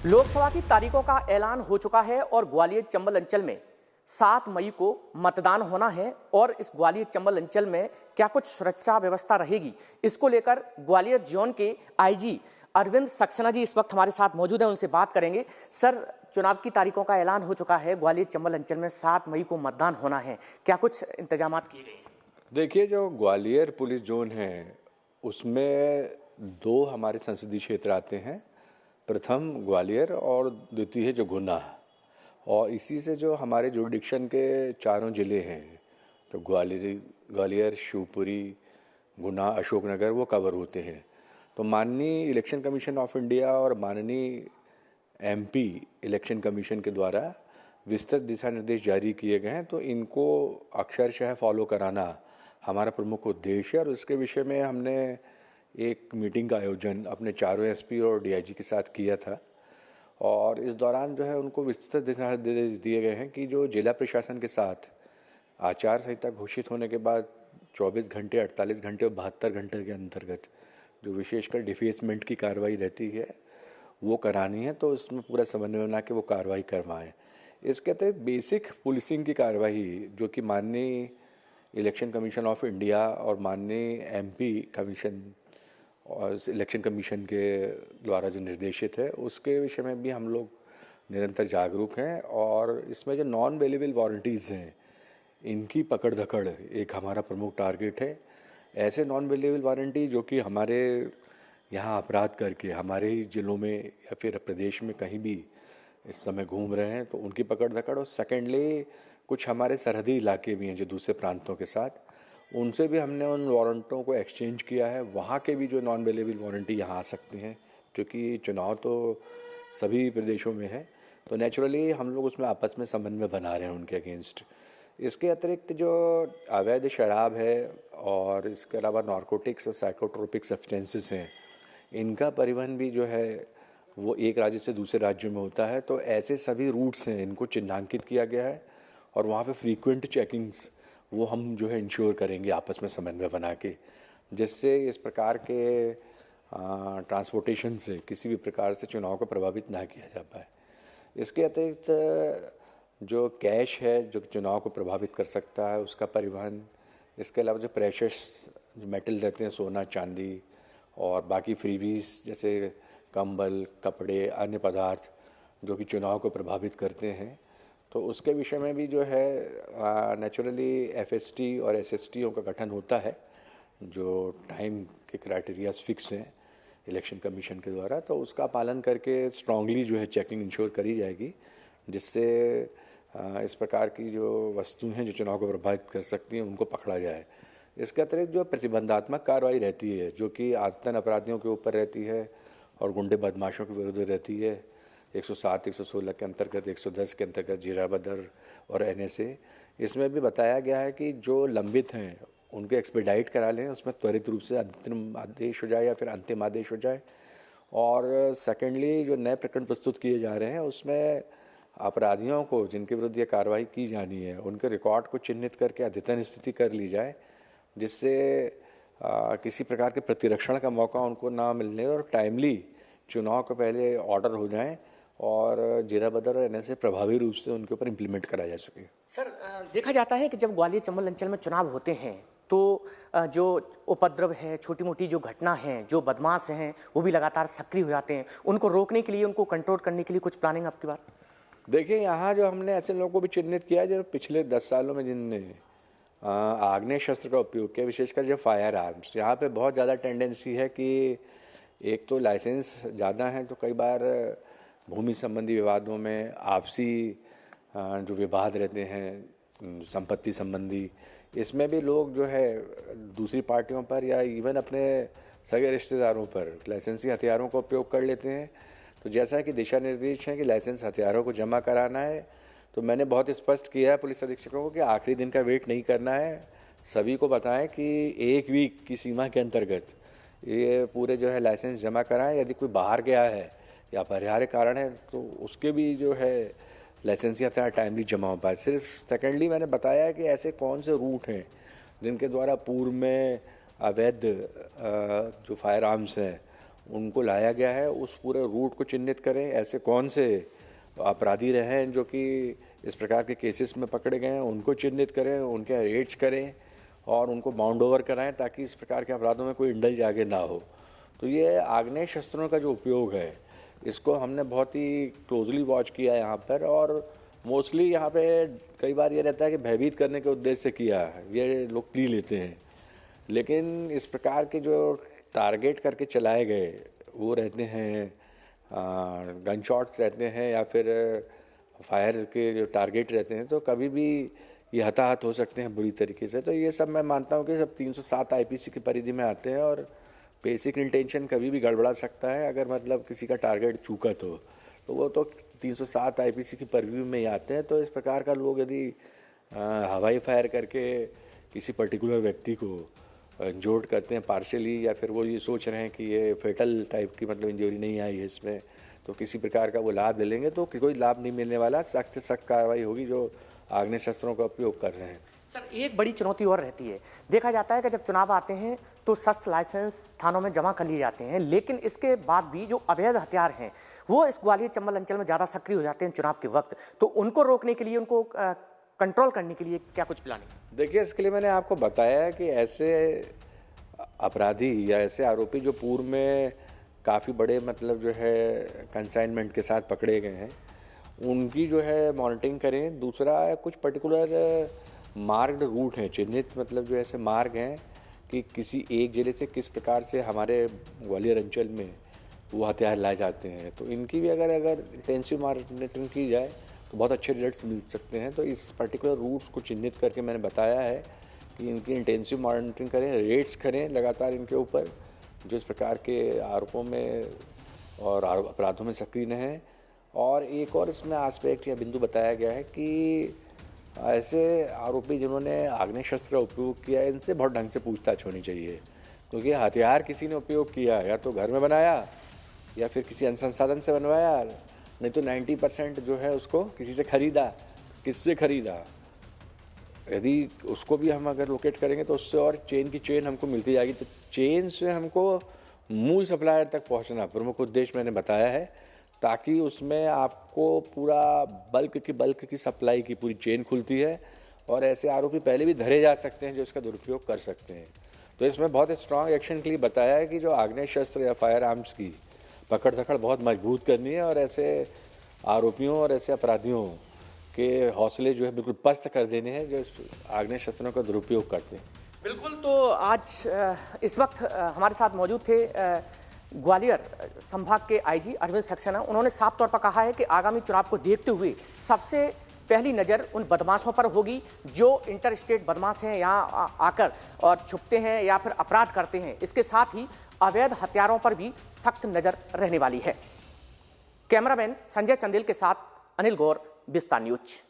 लोकसभा की तारीखों का ऐलान हो चुका है और ग्वालियर चंबल अंचल में 7 मई को मतदान होना है। और इस ग्वालियर चंबल अंचल में क्या कुछ सुरक्षा व्यवस्था रहेगी, इसको लेकर ग्वालियर जोन के आईजी अरविंद सक्सेना जी इस वक्त हमारे साथ मौजूद हैं, उनसे बात करेंगे। सर, चुनाव की तारीखों का ऐलान हो चुका है, ग्वालियर चंबल अंचल में 7 मई को मतदान होना है, क्या कुछ इंतजाम किए गए हैं? देखिए, जो ग्वालियर पुलिस जोन है उसमें दो हमारे संसदीय क्षेत्र आते हैं। प्रथम ग्वालियर और द्वितीय है जो गुना। और इसी से जो हमारे जुरिडिक्शन के चारों ज़िले हैं, तो ग्वालियर, शिवपुरी, गुना, अशोकनगर, वो कवर होते हैं। तो माननीय इलेक्शन कमीशन ऑफ इंडिया और माननीय एमपी इलेक्शन कमीशन के द्वारा विस्तृत दिशा निर्देश जारी किए गए हैं, तो इनको अक्षरशः फॉलो कराना हमारा प्रमुख उद्देश्य है। और इसके विषय में हमने एक मीटिंग का आयोजन अपने चारों एसपी और डीआईजी के साथ किया था। और इस दौरान जो है उनको विस्तृत दिशा निर्देश दिए गए हैं कि जो जिला प्रशासन के साथ आचार संहिता घोषित होने के बाद 24 घंटे, 48 घंटे और 72 घंटे के अंतर्गत जो विशेषकर डिफेसमेंट की कार्रवाई रहती है वो करानी है, तो इसमें पूरा समन्वय बना के वो कार्रवाई करवाएं। इसके तहत बेसिक पुलिसिंग की कार्रवाई जो कि माननीय इलेक्शन कमीशन ऑफ इंडिया और माननीय एमपी कमीशन और इलेक्शन कमीशन के द्वारा जो निर्देशित है उसके विषय में भी हम लोग निरंतर जागरूक हैं। और इसमें जो नॉन वेलेबल वारंटीज़ हैं इनकी पकड़ धकड़ एक हमारा प्रमुख टारगेट है। ऐसे नॉन वेलेबल वारंटी जो कि हमारे यहाँ अपराध करके हमारे ही ज़िलों में या फिर प्रदेश में कहीं भी इस समय घूम रहे हैं, तो उनकी पकड़ धकड़। और सेकेंडली कुछ हमारे सरहदी इलाके भी हैं जो दूसरे प्रांतों के साथ, उनसे भी हमने उन वारंटों को एक्सचेंज किया है। वहाँ के भी जो नॉन वेलेबल वारंटी यहाँ आ सकते हैं, क्योंकि चुनाव तो सभी प्रदेशों में है, तो नेचुरली हम लोग उसमें आपस में समन्वय बना रहे हैं उनके अगेंस्ट। इसके अतिरिक्त जो अवैध शराब है और इसके अलावा नारकोटिक्स और साइकोट्रोपिक सब्सटेंसेस हैं, इनका परिवहन भी जो है वो एक राज्य से दूसरे राज्यों में होता है। तो ऐसे सभी रूट्स हैं, इनको चिन्हांकित किया गया है और वहाँ पे फ्रीक्वेंट चेकिंग्स वो हम जो है इंश्योर करेंगे आपस में समन्वय बना के, जिससे इस प्रकार के ट्रांसपोर्टेशन से किसी भी प्रकार से चुनाव को प्रभावित ना किया जा पाए। इसके अतिरिक्त जो कैश है जो चुनाव को प्रभावित कर सकता है उसका परिवहन, इसके अलावा जो प्रेशस जो मेटल रहते हैं, सोना, चांदी और बाकी फ्रीबीज जैसे कंबल, कपड़े, अन्य पदार्थ जो कि चुनाव को प्रभावित करते हैं, तो उसके विषय में भी जो है नेचुरली एफएसटी और एसएसटीओ का गठन होता है, जो टाइम के क्राइटेरियाज फिक्स हैं इलेक्शन कमीशन के द्वारा। तो उसका पालन करके स्ट्रांगली जो है चेकिंग इंश्योर करी जाएगी, जिससे इस प्रकार की जो वस्तुएं हैं जो चुनाव को प्रभावित कर सकती हैं उनको पकड़ा जाए। इसके अतिरिक्त जो प्रतिबंधात्मक कार्रवाई रहती है जो कि आदतन अपराधियों के ऊपर रहती है और गुंडे बदमाशों के विरुद्ध रहती है, 107, 116 के अंतर्गत, 110 के अंतर्गत जीराबदर और एनएसए, इसमें भी बताया गया है कि जो लंबित हैं उनके एक्सपेडाइट करा लें, उसमें त्वरित रूप से अंतिम आदेश हो जाए या फिर अंतिम आदेश हो जाए। और सेकेंडली जो नए प्रकरण प्रस्तुत किए जा रहे हैं उसमें अपराधियों को जिनके विरुद्ध ये कार्रवाई की जानी है उनके रिकॉर्ड को चिन्हित करके अद्यतन स्थिति कर ली जाए, जिससे किसी प्रकार के प्रतिरक्षण का मौका उनको ना मिलने और टाइमली चुनाव के पहले ऑर्डर हो जाएं और जीराबदर और एनएसए प्रभावी रूप से उनके ऊपर इम्प्लीमेंट करा जा सके। सर, देखा जाता है कि जब ग्वालियर चंबल अंचल में चुनाव होते हैं तो जो उपद्रव है, छोटी मोटी जो घटना है, जो बदमाश हैं वो भी लगातार सक्रिय हो जाते हैं। उनको रोकने के लिए, उनको कंट्रोल करने के लिए कुछ प्लानिंग आपकी बात? देखिए, यहाँ जो हमने ऐसे लोगों को भी चिन्हित किया जो पिछले 10 सालों में जिनने आग्नेय शस्त्र का उपयोग किया, विशेषकर जो फायर आर्म्स, यहाँ पे बहुत ज़्यादा टेंडेंसी है कि एक तो लाइसेंस ज़्यादा है, तो कई बार भूमि संबंधी विवादों में आपसी जो विवाद रहते हैं संपत्ति संबंधी, इसमें भी लोग जो है दूसरी पार्टियों पर या इवन अपने सगे रिश्तेदारों पर लाइसेंसी हथियारों का उपयोग कर लेते हैं। तो जैसा कि दिशा निर्देश हैं कि लाइसेंस हथियारों को जमा कराना है, तो मैंने बहुत स्पष्ट किया है पुलिस अधीक्षकों को कि आखिरी दिन का वेट नहीं करना है। सभी को बताएं कि 1 वीक की सीमा के अंतर्गत ये पूरे जो है लाइसेंस जमा कराएं। यदि कोई बाहर गया है या अपरिहार्य कारण है तो उसके भी जो है लाइसेंसी हथियार टाइमली जमा हो पाए। सिर्फ सेकेंडली मैंने बताया है कि ऐसे कौन से रूट हैं जिनके द्वारा पूर्व में अवैध जो फायर आर्म्स हैं उनको लाया गया है, उस पूरे रूट को चिन्हित करें, ऐसे कौन से अपराधी रहे हैं जो कि इस प्रकार के केसेस में पकड़े गए हैं, उनको चिन्हित करें, उनके अरेस्ट करें और उनको बाउंड ओवर कराएं ताकि इस प्रकार के अपराधों में कोई इंडल्ज आगे ना हो। तो ये आग्नेय शस्त्रों का जो उपयोग है, इसको हमने बहुत ही क्लोजली वॉच किया है यहाँ पर, और मोस्टली यहाँ पे कई बार ये रहता है कि भयभीत करने के उद्देश्य से किया है, ये लोग प्ली लेते हैं, लेकिन इस प्रकार के जो टारगेट करके चलाए गए वो रहते हैं, गन शॉट्स रहते हैं या फिर फायर के जो टारगेट रहते हैं, तो कभी भी ये हताहत हो सकते हैं बुरी तरीके से। तो ये सब मैं मानता हूँ कि सब 307 आईपीसी की परिधि में आते हैं, और बेसिक इंटेंशन कभी भी गड़बड़ा सकता है अगर मतलब किसी का टारगेट चूका तो वो तो 307 आईपीसी की परव्यू में ही आते हैं। तो इस प्रकार का लोग यदि हवाई फायर करके किसी पर्टिकुलर व्यक्ति को इंजोर्ड करते हैं पार्शियली, या फिर वो ये सोच रहे हैं कि ये फेटल टाइप की मतलब इंजरी नहीं आई है इसमें, तो किसी प्रकार का वो लाभ ले लेंगे, तो कोई लाभ नहीं मिलने वाला। सख्त से सख्त कार्रवाई होगी जो आग्नेय शस्त्रों का उपयोग कर रहे हैं। सर, एक बड़ी चुनौती और रहती है, देखा जाता है कि जब चुनाव आते हैं तो शस्त्र लाइसेंस थानों में जमा कर लिए जाते हैं, लेकिन इसके बाद भी जो अवैध हथियार हैं वो इस ग्वालियर चंबल अंचल में ज़्यादा सक्रिय हो जाते हैं चुनाव के वक्त। तो उनको रोकने के लिए, उनको कंट्रोल करने के लिए क्या कुछ प्लानिंग? देखिए, इसके लिए मैंने आपको बताया है कि ऐसे अपराधी या ऐसे आरोपी जो पूर्व में काफ़ी बड़े मतलब जो है कंसाइनमेंट के साथ पकड़े गए हैं, उनकी जो है मॉनिटरिंग करें। दूसरा, कुछ पर्टिकुलर मार्क्ड रूट हैं, चिन्हित मतलब जो ऐसे मार्ग हैं कि किसी एक जिले से किस प्रकार से हमारे ग्वालियर अंचल में वो हथियार लाए जाते हैं, तो इनकी भी अगर इंटेंसिव मॉनिटरिंग की जाए तो बहुत अच्छे रिजल्ट्स मिल सकते हैं। तो इस पर्टिकुलर रूट्स को चिन्हित करके मैंने बताया है कि इनकी इंटेंसिव मॉनिटरिंग करें, रेड्स करें लगातार इनके ऊपर, जो इस प्रकार के आरोपों में और अपराधों में सक्रिय हैं। और एक और इसमें आस्पेक्ट या बिंदु बताया गया है कि ऐसे आरोपी जिन्होंने आग्नेय शस्त्र का उपयोग किया है, इनसे बहुत ढंग से पूछताछ होनी चाहिए, क्योंकि हथियार किसी ने उपयोग किया या तो घर में बनाया या फिर किसी अन्य संसाधन से बनवाया, नहीं तो 90% जो है उसको किसी से खरीदा। किससे खरीदा, यदि उसको भी हम अगर लोकेट करेंगे तो उससे और चेन की चेन हमको मिलती जाएगी। तो चेन से हमको मूल सप्लायर तक पहुंचना प्रमुख उद्देश्य मैंने बताया है, ताकि उसमें आपको पूरा बल्क की सप्लाई की पूरी चेन खुलती है, और ऐसे आरोपी पहले भी धरे जा सकते हैं जो इसका दुरुपयोग कर सकते हैं। तो इसमें बहुत स्ट्रांग एक्शन के लिए बताया है कि जो आग्नेय शस्त्र या फायर आर्म्स की पकड़ धकड़ बहुत मजबूत करनी है, और ऐसे आरोपियों और ऐसे अपराधियों के हौसले जो है बिल्कुल पस्त कर देने हैं जो आग्नेय शस्त्रों का दुरुपयोग करते हैं। बिल्कुल। तो आज इस वक्त हमारे साथ मौजूद थे ग्वालियर संभाग के आईजी अरविंद सक्सेना। उन्होंने साफ तौर पर कहा है कि आगामी चुनाव को देखते हुए सबसे पहली नज़र उन बदमाशों पर होगी जो इंटर स्टेट बदमाश हैं, यहाँ आकर और छुपते हैं या फिर अपराध करते हैं। इसके साथ ही अवैध हथियारों पर भी सख्त नज़र रहने वाली है। कैमरामैन संजय चंदेल के साथ अनिल गौर, विस्तार न्यूज।